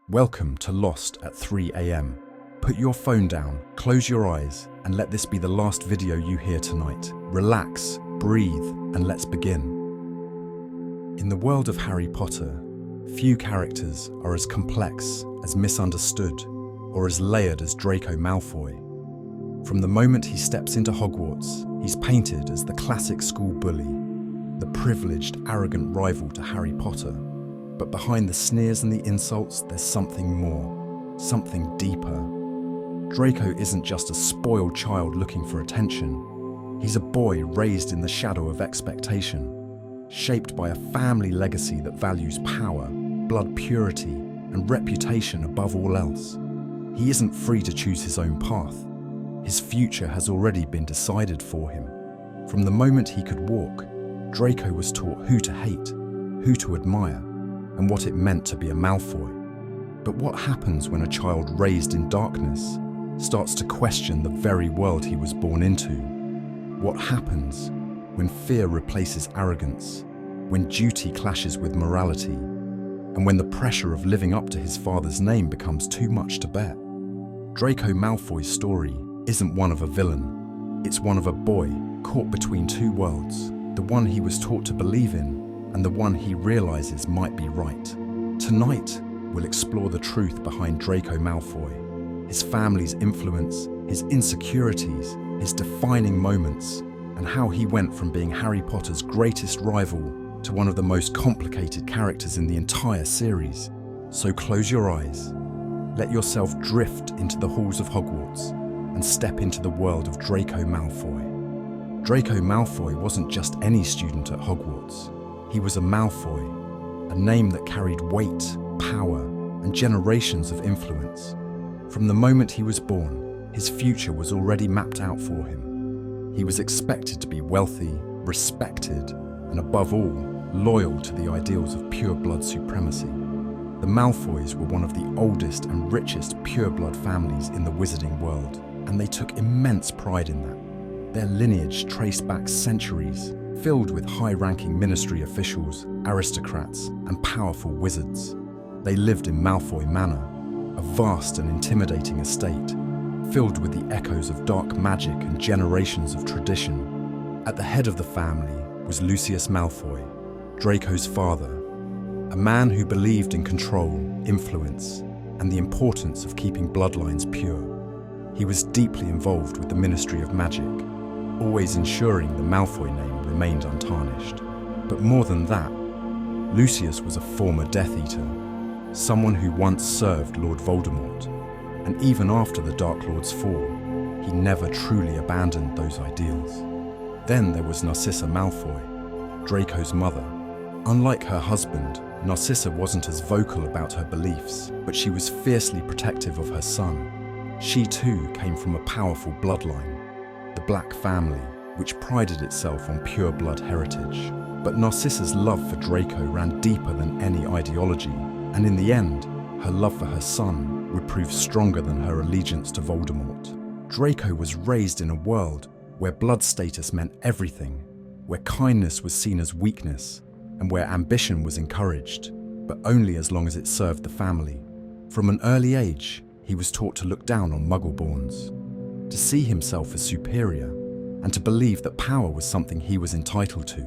Welcome to Lost at 3 a.m. Put your phone down, close your eyes, and let this be the last video you hear tonight. Relax, breathe, and let's begin. In the world of Harry Potter, few characters are as complex, as misunderstood, or as layered as Draco Malfoy. From the moment he steps into Hogwarts, he's painted as the classic school bully, the privileged, arrogant rival to Harry Potter. But behind the sneers and the insults, there's something more, something deeper. Draco isn't just a spoiled child looking for attention. He's a boy raised in the shadow of expectation, shaped by a family legacy that values power, blood purity, and reputation above all else. He isn't free to choose his own path. His future has already been decided for him. From the moment he could walk, Draco was taught who to hate, who to admire, and what it meant to be a Malfoy. But what happens when a child raised in darkness starts to question the very world he was born into? What happens when fear replaces arrogance, when duty clashes with morality, and when the pressure of living up to his father's name becomes too much to bear? Draco Malfoy's story isn't one of a villain. It's one of a boy caught between two worlds, the one he was taught to believe in and the one he realizes might be right. Tonight, we'll explore the truth behind Draco Malfoy, his family's influence, his insecurities, his defining moments, and how he went from being Harry Potter's greatest rival to one of the most complicated characters in the entire series. So close your eyes, let yourself drift into the halls of Hogwarts, and step into the world of Draco Malfoy. Draco Malfoy wasn't just any student at Hogwarts. He was a Malfoy, a name that carried weight, power, and generations of influence. From the moment he was born, his future was already mapped out for him. He was expected to be wealthy, respected, and above all, loyal to the ideals of pure-blood supremacy. The Malfoys were one of the oldest and richest pure-blood families in the wizarding world, and they took immense pride in that. Their lineage traced back centuries, filled with high-ranking ministry officials, aristocrats, and powerful wizards. They lived in Malfoy Manor, a vast and intimidating estate, filled with the echoes of dark magic and generations of tradition. At the head of the family was Lucius Malfoy, Draco's father, a man who believed in control, influence, and the importance of keeping bloodlines pure. He was deeply involved with the Ministry of Magic, always ensuring the Malfoy name remained untarnished. But more than that, Lucius was a former Death Eater, someone who once served Lord Voldemort, and even after the Dark Lord's fall, he never truly abandoned those ideals. Then there was Narcissa Malfoy, Draco's mother. Unlike her husband, Narcissa wasn't as vocal about her beliefs, but she was fiercely protective of her son. She too came from a powerful bloodline, the Black family, which prided itself on pure blood heritage. But Narcissa's love for Draco ran deeper than any ideology, and in the end, her love for her son would prove stronger than her allegiance to Voldemort. Draco was raised in a world where blood status meant everything, where kindness was seen as weakness, and where ambition was encouraged, but only as long as it served the family. From an early age, he was taught to look down on Muggleborns, to see himself as superior, and to believe that power was something he was entitled to.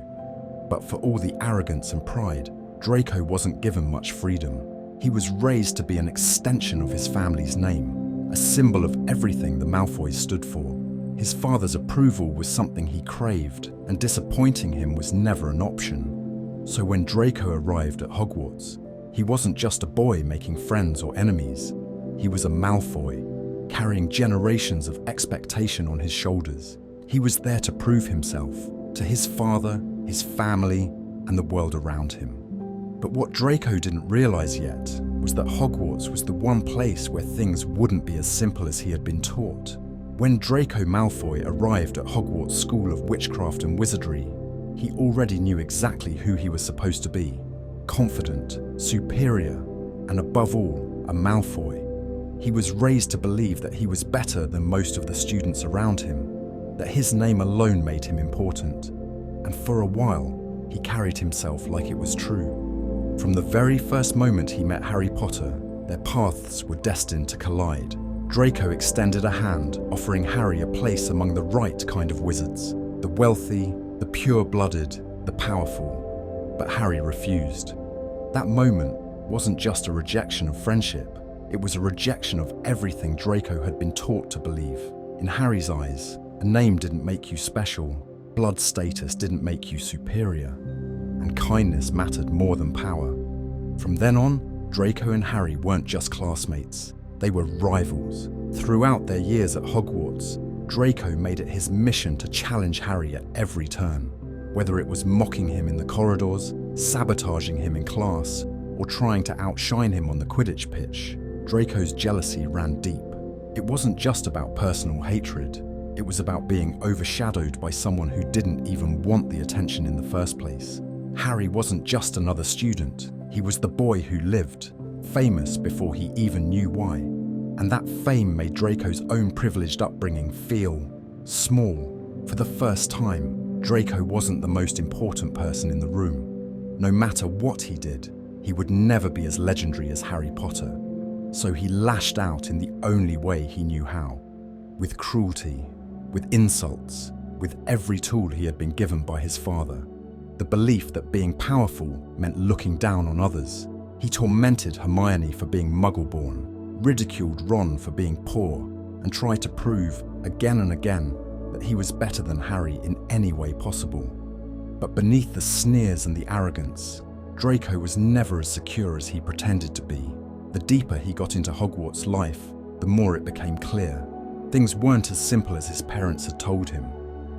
But for all the arrogance and pride, Draco wasn't given much freedom. He was raised to be an extension of his family's name, a symbol of everything the Malfoys stood for. His father's approval was something he craved, and disappointing him was never an option. So when Draco arrived at Hogwarts, he wasn't just a boy making friends or enemies. He was a Malfoy, carrying generations of expectation on his shoulders. He was there to prove himself, to his father, his family, and the world around him. But what Draco didn't realize yet was that Hogwarts was the one place where things wouldn't be as simple as he had been taught. When Draco Malfoy arrived at Hogwarts School of Witchcraft and Wizardry, he already knew exactly who he was supposed to be: confident, superior, and above all, a Malfoy. He was raised to believe that he was better than most of the students around him, that his name alone made him important, and for a while, he carried himself like it was true. From the very first moment he met Harry Potter, Their paths were destined to collide. Draco extended a hand, offering Harry a place among the right kind of wizards. The wealthy, the pure-blooded, the powerful. But Harry refused. That moment wasn't just a rejection of friendship. It was a rejection of everything Draco had been taught to believe. In Harry's eyes, a name didn't make you special, blood status didn't make you superior, and kindness mattered more than power. From then on, Draco and Harry weren't just classmates, they were rivals. Throughout their years at Hogwarts, Draco made it his mission to challenge Harry at every turn. Whether it was mocking him in the corridors, sabotaging him in class, or trying to outshine him on the Quidditch pitch, Draco's jealousy ran deep. It wasn't just about personal hatred, it was about being overshadowed by someone who didn't even want the attention in the first place. Harry wasn't just another student, he was the boy who lived, famous before he even knew why. And that fame made Draco's own privileged upbringing feel small. For the first time, Draco wasn't the most important person in the room. No matter what he did, he would never be as legendary as Harry Potter. So he lashed out in the only way he knew how. With cruelty, with insults, with every tool he had been given by his father. The belief that being powerful meant looking down on others. He tormented Hermione for being Muggle-born, ridiculed Ron for being poor, and tried to prove again and again that he was better than Harry in any way possible. But beneath the sneers and the arrogance, Draco was never as secure as he pretended to be. The deeper he got into Hogwarts life, the more it became clear. Things weren't as simple as his parents had told him.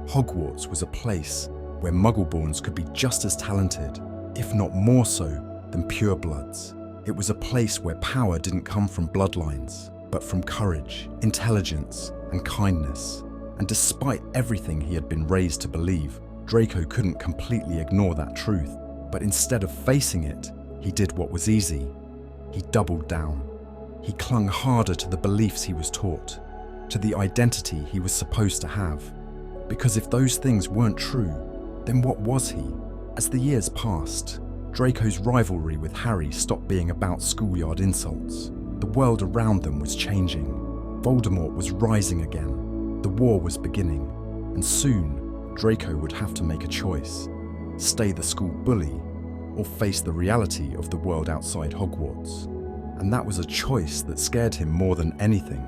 Hogwarts was a place where Muggle-borns could be just as talented, if not more so, than purebloods. It was a place where power didn't come from bloodlines, but from courage, intelligence, and kindness. And despite everything he had been raised to believe, Draco couldn't completely ignore that truth. But instead of facing it, he did what was easy. He doubled down. He clung harder to the beliefs he was taught, to the identity he was supposed to have. Because if those things weren't true, then what was he? As the years passed, Draco's rivalry with Harry stopped being about schoolyard insults. The world around them was changing. Voldemort was rising again. The war was beginning. And soon, Draco would have to make a choice. Stay the school bully, or face the reality of the world outside Hogwarts. And that was a choice that scared him more than anything.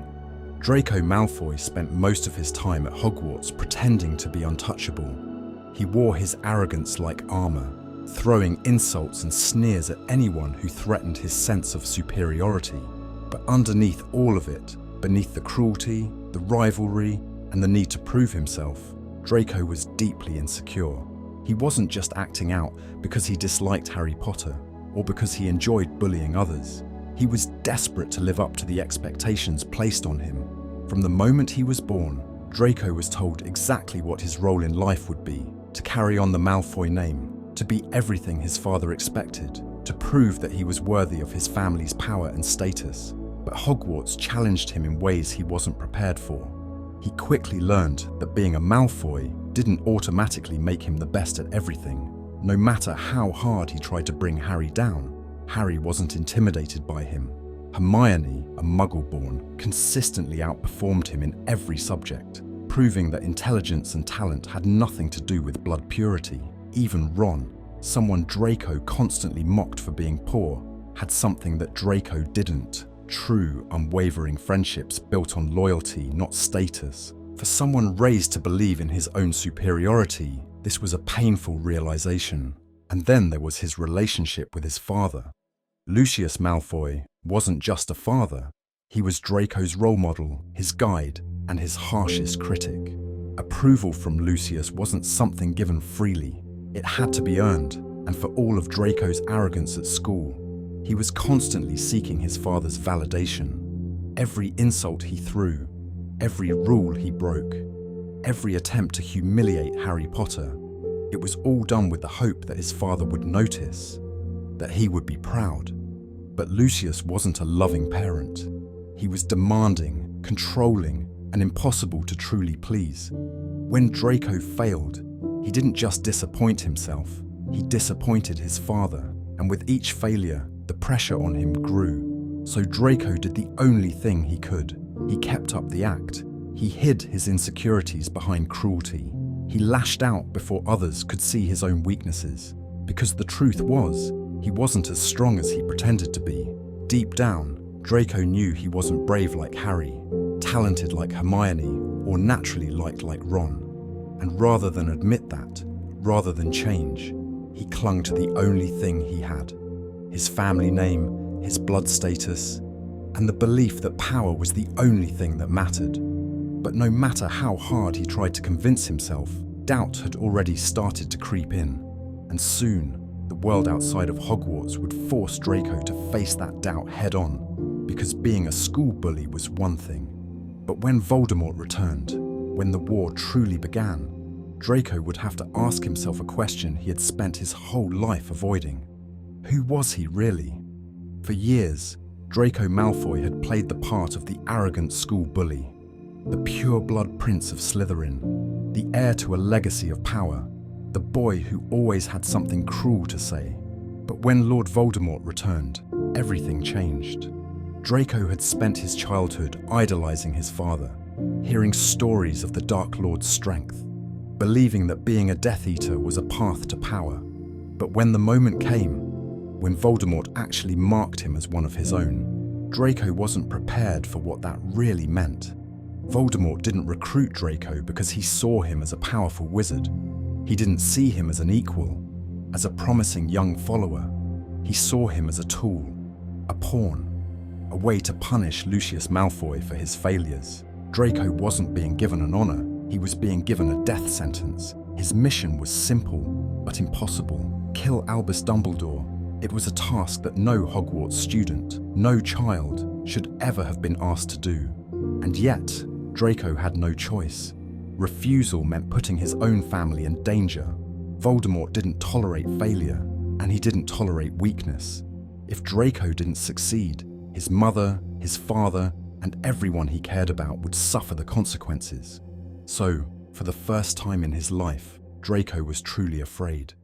Draco Malfoy spent most of his time at Hogwarts pretending to be untouchable. He wore his arrogance like armor, throwing insults and sneers at anyone who threatened his sense of superiority. But underneath all of it, beneath the cruelty, the rivalry, and the need to prove himself, Draco was deeply insecure. He wasn't just acting out because he disliked Harry Potter, or because he enjoyed bullying others. He was desperate to live up to the expectations placed on him. From the moment he was born, Draco was told exactly what his role in life would be: to carry on the Malfoy name, to be everything his father expected, to prove that he was worthy of his family's power and status. But Hogwarts challenged him in ways he wasn't prepared for. He quickly learned that being a Malfoy didn't automatically make him the best at everything. No matter how hard he tried to bring Harry down, Harry wasn't intimidated by him. Hermione, a Muggle-born, consistently outperformed him in every subject, proving that intelligence and talent had nothing to do with blood purity. Even Ron, someone Draco constantly mocked for being poor, had something that Draco didn't: true, unwavering friendships built on loyalty, not status. For someone raised to believe in his own superiority, this was a painful realization. And then there was his relationship with his father. Lucius Malfoy wasn't just a father. He was Draco's role model, his guide, and his harshest critic. Approval from Lucius wasn't something given freely. It had to be earned, and for all of Draco's arrogance at school, he was constantly seeking his father's validation. Every insult he threw, every rule he broke, every attempt to humiliate Harry Potter, it was all done with the hope that his father would notice, that he would be proud. But Lucius wasn't a loving parent. He was demanding, controlling, and impossible to truly please. When Draco failed, he didn't just disappoint himself, he disappointed his father, and with each failure, the pressure on him grew. So Draco did the only thing he could. He kept up the act. He hid his insecurities behind cruelty. He lashed out before others could see his own weaknesses. Because the truth was, he wasn't as strong as he pretended to be. Deep down, Draco knew he wasn't brave like Harry, talented like Hermione, or naturally liked like Ron. And rather than admit that, rather than change, he clung to the only thing he had. His family name, his blood status, and the belief that power was the only thing that mattered. But no matter how hard he tried to convince himself, doubt had already started to creep in. And soon, the world outside of Hogwarts would force Draco to face that doubt head-on, because being a school bully was one thing. But when Voldemort returned, when the war truly began, Draco would have to ask himself a question he had spent his whole life avoiding. Who was he really? For years, Draco Malfoy had played the part of the arrogant school bully, the pure-blood prince of Slytherin, the heir to a legacy of power, the boy who always had something cruel to say. But when Lord Voldemort returned, everything changed. Draco had spent his childhood idolizing his father, hearing stories of the Dark Lord's strength, believing that being a Death Eater was a path to power. But when the moment came, when Voldemort actually marked him as one of his own, Draco wasn't prepared for what that really meant. Voldemort didn't recruit Draco because he saw him as a powerful wizard. He didn't see him as an equal, as a promising young follower. He saw him as a tool, a pawn, a way to punish Lucius Malfoy for his failures. Draco wasn't being given an honor, he was being given a death sentence. His mission was simple, but impossible. Kill Albus Dumbledore. It was a task that no Hogwarts student, no child, should ever have been asked to do. And yet, Draco had no choice. Refusal meant putting his own family in danger. Voldemort didn't tolerate failure, and he didn't tolerate weakness. If Draco didn't succeed, his mother, his father, and everyone he cared about would suffer the consequences. So, for the first time in his life, Draco was truly afraid.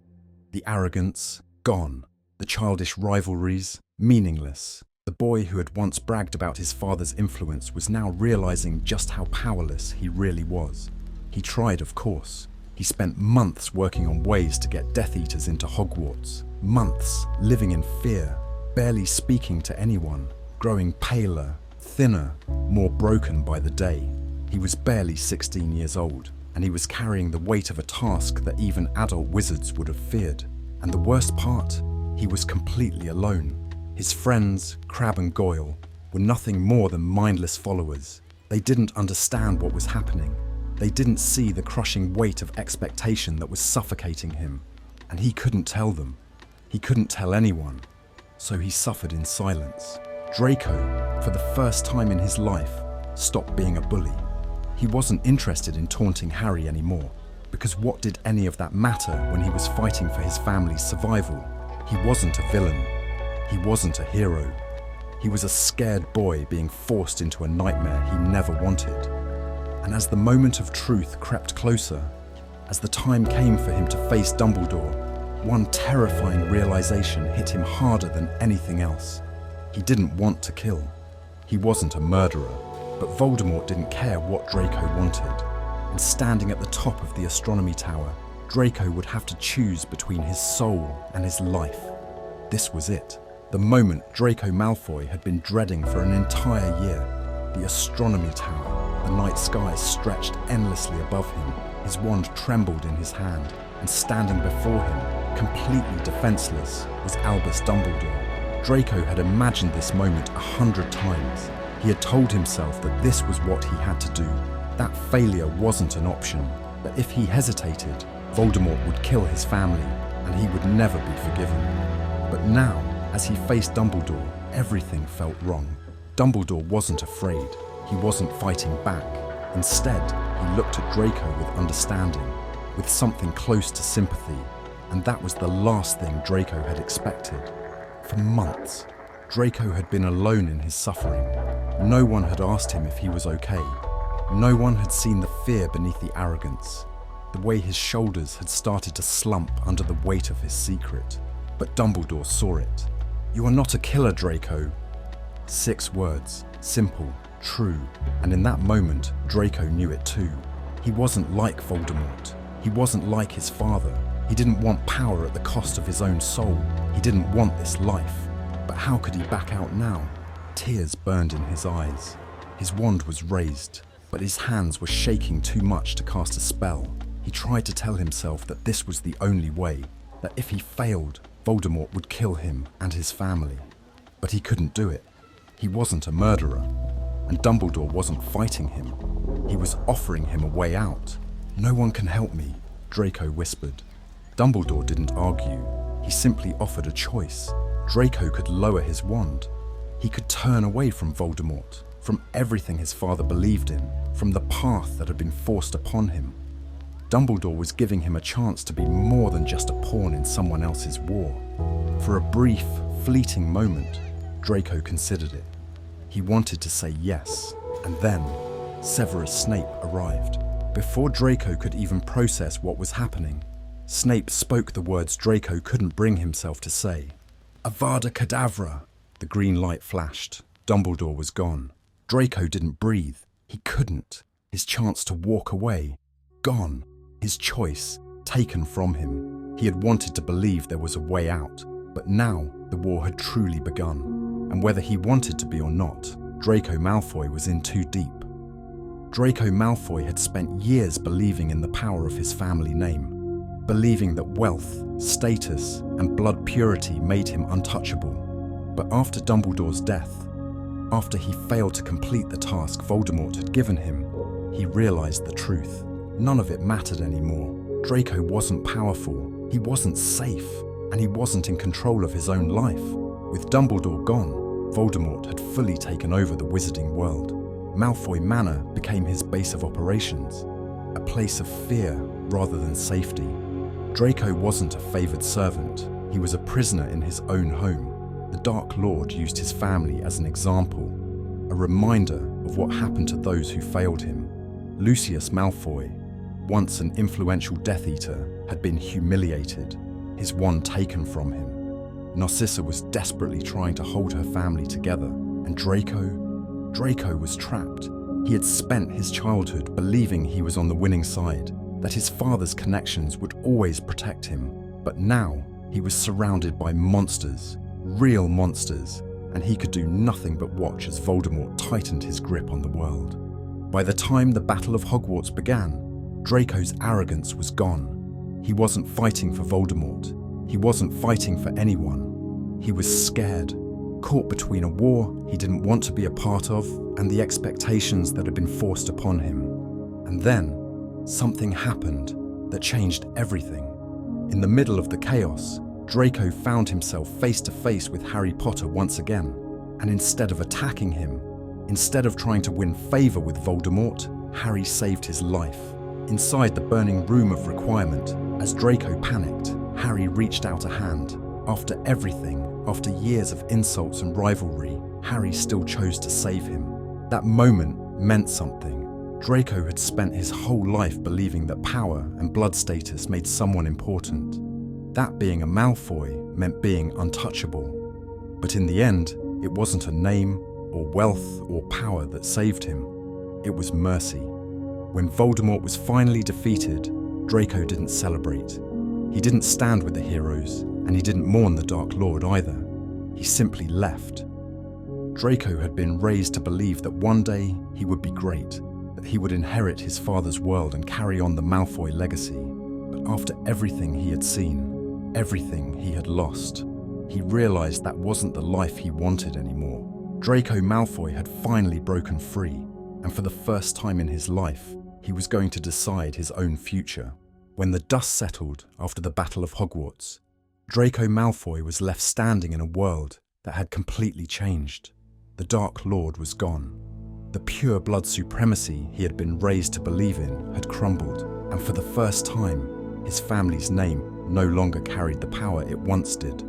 The arrogance, gone. The childish rivalries, meaningless. The boy who had once bragged about his father's influence was now realizing just how powerless he really was. He tried, of course. He spent months working on ways to get Death Eaters into Hogwarts. Months living in fear, barely speaking to anyone, growing paler, thinner, more broken by the day. He was barely 16 years old, and he was carrying the weight of a task that even adult wizards would have feared. And the worst part? He was completely alone. His friends, Crabbe and Goyle, were nothing more than mindless followers. They didn't understand what was happening. They didn't see the crushing weight of expectation that was suffocating him. And he couldn't tell them. He couldn't tell anyone. So he suffered in silence. Draco, for the first time in his life, stopped being a bully. He wasn't interested in taunting Harry anymore, because what did any of that matter when he was fighting for his family's survival? He wasn't a villain. He wasn't a hero. He was a scared boy being forced into a nightmare he never wanted. And as the moment of truth crept closer, as the time came for him to face Dumbledore, one terrifying realization hit him harder than anything else. He didn't want to kill. He wasn't a murderer, but Voldemort didn't care what Draco wanted. And standing at the top of the Astronomy Tower, Draco would have to choose between his soul and his life. This was it. The moment Draco Malfoy had been dreading for an entire year. The Astronomy Tower. The night sky stretched endlessly above him. His wand trembled in his hand, and standing before him, completely defenseless, was Albus Dumbledore. Draco had imagined this moment 100 times. He had told himself that this was what he had to do. That failure wasn't an option, but if he hesitated, Voldemort would kill his family, and he would never be forgiven. But now, as he faced Dumbledore, everything felt wrong. Dumbledore wasn't afraid. He wasn't fighting back. Instead, he looked at Draco with understanding, with something close to sympathy, and that was the last thing Draco had expected. For months, Draco had been alone in his suffering. No one had asked him if he was okay. No one had seen the fear beneath the arrogance, the way his shoulders had started to slump under the weight of his secret. But Dumbledore saw it. "You are not a killer, Draco." 6 words, simple, true, and in that moment, Draco knew it too. He wasn't like Voldemort. He wasn't like his father. He didn't want power at the cost of his own soul. He didn't want this life. But how could he back out now? Tears burned in his eyes. His wand was raised, but his hands were shaking too much to cast a spell. He tried to tell himself that this was the only way, that if he failed, Voldemort would kill him and his family. But he couldn't do it. He wasn't a murderer, and Dumbledore wasn't fighting him. He was offering him a way out. "No one can help me," Draco whispered. Dumbledore didn't argue. He simply offered a choice. Draco could lower his wand. He could turn away from Voldemort, from everything his father believed in, from the path that had been forced upon him. Dumbledore was giving him a chance to be more than just a pawn in someone else's war. For a brief, fleeting moment, Draco considered it. He wanted to say yes, and then Severus Snape arrived. Before Draco could even process what was happening, Snape spoke the words Draco couldn't bring himself to say. "Avada Kedavra!" The green light flashed. Dumbledore was gone. Draco didn't breathe. He couldn't. His chance to walk away. Gone. His choice taken from him. He had wanted to believe there was a way out, but now the war had truly begun. And whether he wanted to be or not, Draco Malfoy was in too deep. Draco Malfoy had spent years believing in the power of his family name, believing that wealth, status, and blood purity made him untouchable. But after Dumbledore's death, after he failed to complete the task Voldemort had given him, he realized the truth. None of it mattered anymore. Draco wasn't powerful, he wasn't safe, and he wasn't in control of his own life. With Dumbledore gone, Voldemort had fully taken over the wizarding world. Malfoy Manor became his base of operations, a place of fear rather than safety. Draco wasn't a favored servant, he was a prisoner in his own home. The Dark Lord used his family as an example, a reminder of what happened to those who failed him. Lucius Malfoy, once an influential Death Eater, had been humiliated, his wand taken from him. Narcissa was desperately trying to hold her family together, and Draco was trapped. He had spent his childhood believing he was on the winning side, that his father's connections would always protect him. But now he was surrounded by monsters, real monsters, and he could do nothing but watch as Voldemort tightened his grip on the world. By the time the Battle of Hogwarts began, Draco's arrogance was gone. He wasn't fighting for Voldemort. He wasn't fighting for anyone. He was scared, caught between a war he didn't want to be a part of and the expectations that had been forced upon him. And then, something happened that changed everything. In the middle of the chaos, Draco found himself face to face with Harry Potter once again, and instead of attacking him, instead of trying to win favor with Voldemort, Harry saved his life. Inside the burning room of requirement, as Draco panicked, Harry reached out a hand. After everything, after years of insults and rivalry, Harry still chose to save him. That moment meant something. Draco had spent his whole life believing that power and blood status made someone important. That being a Malfoy meant being untouchable. But in the end, it wasn't a name or wealth or power that saved him. It was mercy. When Voldemort was finally defeated, Draco didn't celebrate. He didn't stand with the heroes, and he didn't mourn the Dark Lord either. He simply left. Draco had been raised to believe that one day he would be great, that he would inherit his father's world and carry on the Malfoy legacy. But after everything he had seen, everything he had lost, he realized that wasn't the life he wanted anymore. Draco Malfoy had finally broken free, and for the first time in his life, he was going to decide his own future. When the dust settled after the Battle of Hogwarts, Draco Malfoy was left standing in a world that had completely changed. The Dark Lord was gone. The pure blood supremacy he had been raised to believe in had crumbled, and for the first time, his family's name no longer carried the power it once did.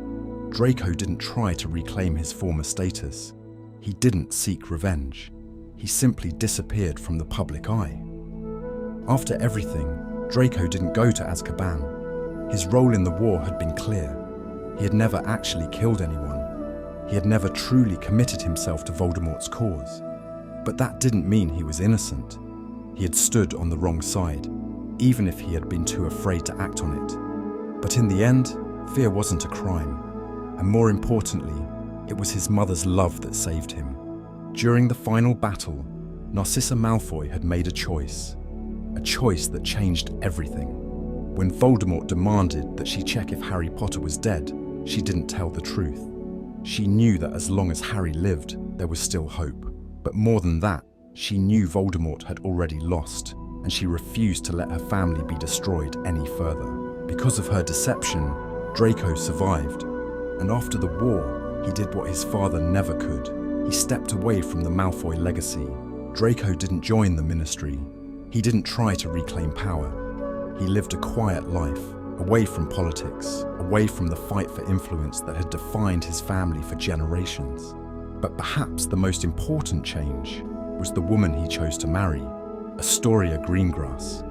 Draco didn't try to reclaim his former status. He didn't seek revenge. He simply disappeared from the public eye. After everything, Draco didn't go to Azkaban. His role in the war had been clear. He had never actually killed anyone. He had never truly committed himself to Voldemort's cause. But that didn't mean he was innocent. He had stood on the wrong side, even if he had been too afraid to act on it. But in the end, fear wasn't a crime. And more importantly, it was his mother's love that saved him. During the final battle, Narcissa Malfoy had made a choice that changed everything. When Voldemort demanded that she check if Harry Potter was dead, she didn't tell the truth. She knew that as long as Harry lived, there was still hope. But more than that, she knew Voldemort had already lost, and she refused to let her family be destroyed any further. Because of her deception, Draco survived, and after the war, he did what his father never could. He stepped away from the Malfoy Legacy. Draco didn't join the Ministry. He didn't try to reclaim power. He lived a quiet life, away from politics, away from the fight for influence that had defined his family for generations. But perhaps the most important change was the woman he chose to marry, Astoria Greengrass.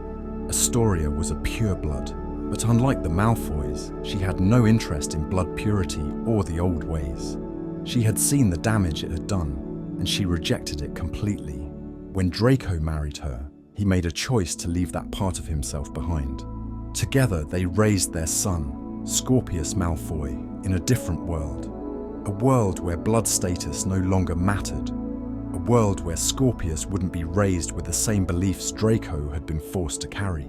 Astoria was a pureblood, but unlike the Malfoys, she had no interest in blood purity or the old ways. She had seen the damage it had done, and she rejected it completely. When Draco married her, he made a choice to leave that part of himself behind. Together they raised their son, Scorpius Malfoy, in a different world. A world where blood status no longer mattered. A world where Scorpius wouldn't be raised with the same beliefs Draco had been forced to carry.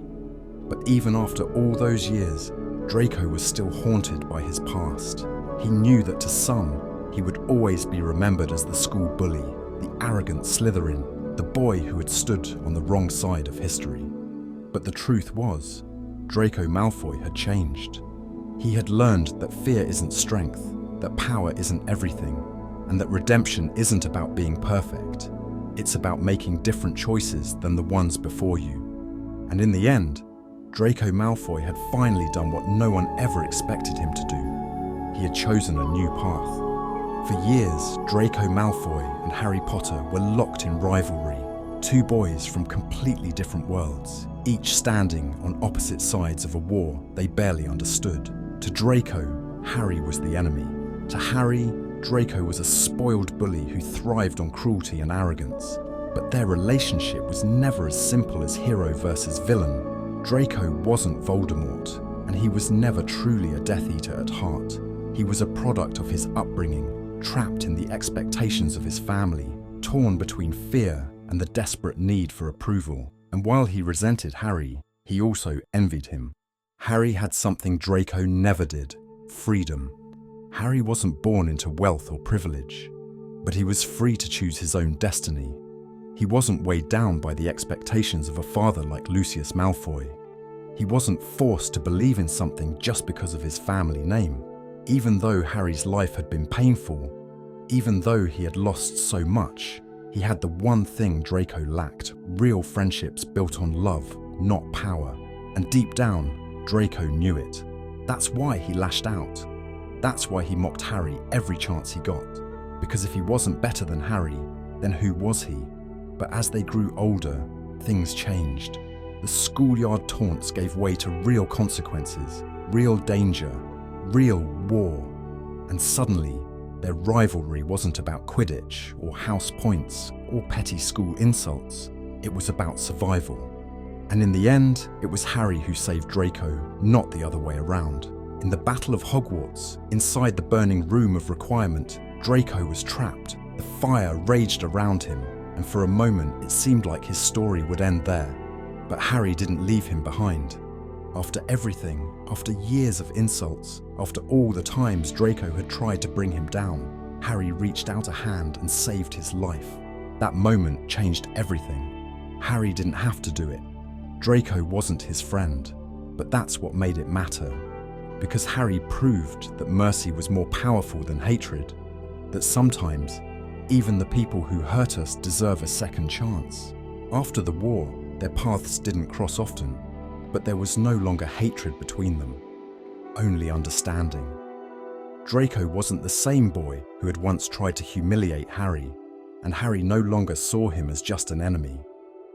But even after all those years, Draco was still haunted by his past. He knew that to some, he would always be remembered as the school bully, the arrogant Slytherin, the boy who had stood on the wrong side of history. But the truth was, Draco Malfoy had changed. He had learned that fear isn't strength, that power isn't everything, and that redemption isn't about being perfect. It's about making different choices than the ones before you. And in the end, Draco Malfoy had finally done what no one ever expected him to do. He had chosen a new path. For years, Draco Malfoy and Harry Potter were locked in rivalry, two boys from completely different worlds, each standing on opposite sides of a war they barely understood. To Draco, Harry was the enemy. To Harry, Draco was a spoiled bully who thrived on cruelty and arrogance. But their relationship was never as simple as hero versus villain. Draco wasn't Voldemort, and he was never truly a Death Eater at heart. He was a product of his upbringing, trapped in the expectations of his family, torn between fear and the desperate need for approval. And while he resented Harry, he also envied him. Harry had something Draco never did: freedom. Harry wasn't born into wealth or privilege, but he was free to choose his own destiny. He wasn't weighed down by the expectations of a father like Lucius Malfoy. He wasn't forced to believe in something just because of his family name. Even though Harry's life had been painful, even though he had lost so much, he had the one thing Draco lacked: real friendships built on love, not power. And deep down, Draco knew it. That's why he lashed out. That's why he mocked Harry every chance he got. Because if he wasn't better than Harry, then who was he? But as they grew older, things changed. The schoolyard taunts gave way to real consequences, real danger, real war. And suddenly, their rivalry wasn't about Quidditch or house points or petty school insults. It was about survival. And in the end, it was Harry who saved Draco, not the other way around. In the Battle of Hogwarts, inside the burning room of requirement, Draco was trapped. The fire raged around him, and for a moment it seemed like his story would end there. But Harry didn't leave him behind. After everything, after years of insults, after all the times Draco had tried to bring him down, Harry reached out a hand and saved his life. That moment changed everything. Harry didn't have to do it. Draco wasn't his friend, but that's what made it matter. Because Harry proved that mercy was more powerful than hatred, that sometimes even the people who hurt us deserve a second chance. After the war, their paths didn't cross often, but there was no longer hatred between them, only understanding. Draco wasn't the same boy who had once tried to humiliate Harry, and Harry no longer saw him as just an enemy.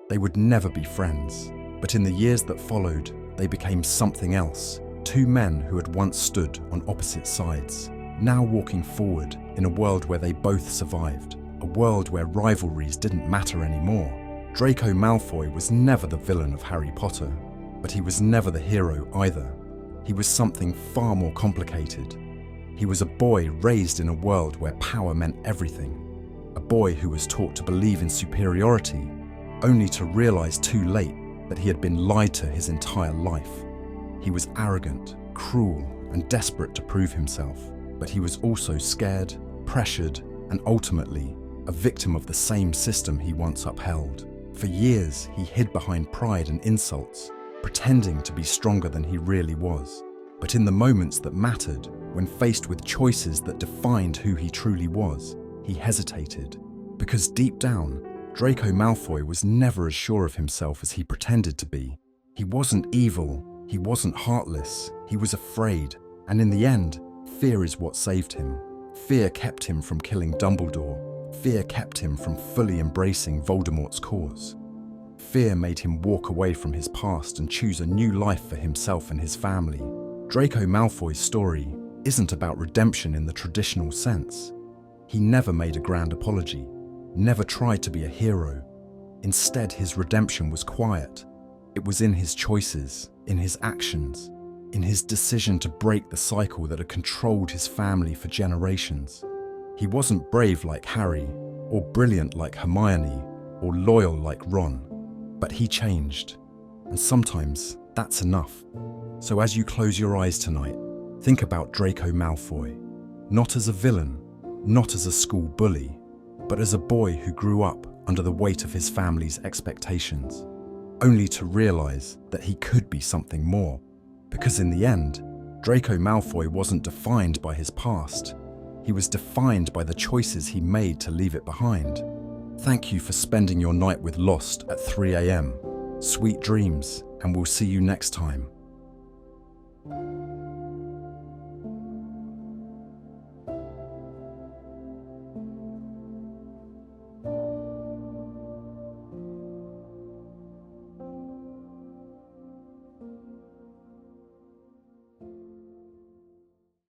They would never be friends, but in the years that followed, they became something else. Two men who had once stood on opposite sides. now walking forward in a world where they both survived, a world where rivalries didn't matter anymore. Draco Malfoy was never the villain of Harry Potter, but he was never the hero either. He was something far more complicated. He was a boy raised in a world where power meant everything. A boy who was taught to believe in superiority, only to realize too late that he had been lied to his entire life. He was arrogant, cruel, and desperate to prove himself, but he was also scared, pressured, and ultimately a victim of the same system he once upheld. For years, he hid behind pride and insults, pretending to be stronger than he really was. But in the moments that mattered, when faced with choices that defined who he truly was, he hesitated. Because deep down, Draco Malfoy was never as sure of himself as he pretended to be. He wasn't evil, he wasn't heartless, he was afraid, and in the end, fear is what saved him. Fear kept him from killing Dumbledore. Fear kept him from fully embracing Voldemort's cause. Fear made him walk away from his past and choose a new life for himself and his family. Draco Malfoy's story isn't about redemption in the traditional sense. He never made a grand apology, never tried to be a hero. Instead, his redemption was quiet. It was in his choices, in his actions, in his decision to break the cycle that had controlled his family for generations. He wasn't brave like Harry, or brilliant like Hermione, or loyal like Ron, but he changed. And sometimes that's enough. So as you close your eyes tonight, think about Draco Malfoy, not as a villain, not as a school bully, but as a boy who grew up under the weight of his family's expectations, only to realize that he could be something more. Because in the end, Draco Malfoy wasn't defined by his past. He was defined by the choices he made to leave it behind. Thank you for spending your night with Lost at 3 a.m. Sweet dreams, and we'll see you next time.